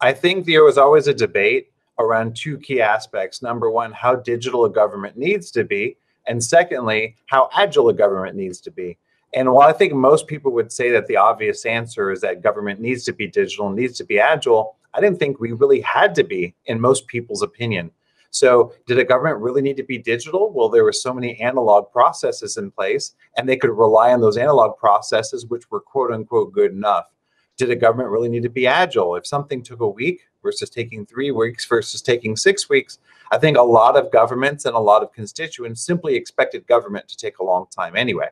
I think there was always a debate around two key aspects. Number one, how digital a government needs to be. And secondly, how agile a government needs to be. And while I think most people would say that the obvious answer is that government needs to be digital, needs to be agile, I didn't think we really had to be, in most people's opinion. So, did a government really need to be digital? Well, there were so many analog processes in place, and they could rely on those analog processes, which were quote unquote good enough. Did a government really need to be agile? If something took a week versus taking 3 weeks versus taking 6 weeks, I think a lot of governments and a lot of constituents simply expected government to take a long time anyway.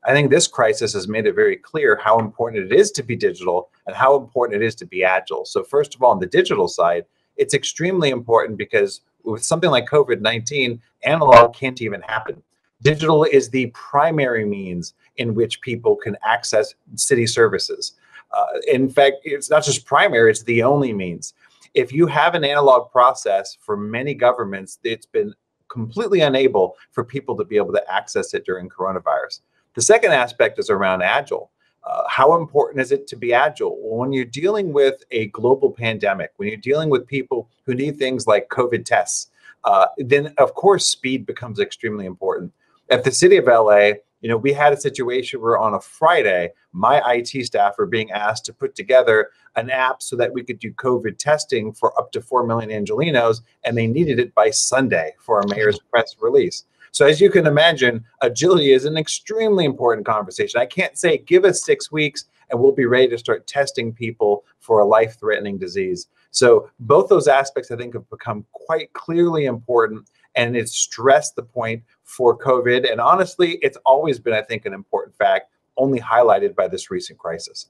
I think this crisis has made it very clear how important it is to be digital and how important it is to be agile. So, first of all, on the digital side, it's extremely important because with something like COVID-19, analog can't even happen. Digital is the primary means in which people can access city services. In fact, it's not just primary, it's the only means. If you have an analog process, for many governments, it's been completely unable for people to be able to access it during coronavirus. The second aspect is around agile. How important is it to be agile? Well, when you're dealing with a global pandemic, when you're dealing with people who need things like COVID tests, then of course speed becomes extremely important. At the city of LA, we had a situation where on a Friday, my IT staff were being asked to put together an app so that we could do COVID testing for up to 4 million Angelinos, and they needed it by Sunday for our mayor's press release. So as you can imagine, agility is an extremely important conversation. I can't say, give us 6 weeks and we'll be ready to start testing people for a life-threatening disease. So both those aspects, I think, have become quite clearly important, and it's stressed the point for COVID. And honestly, it's always been, I think, an important fact, only highlighted by this recent crisis.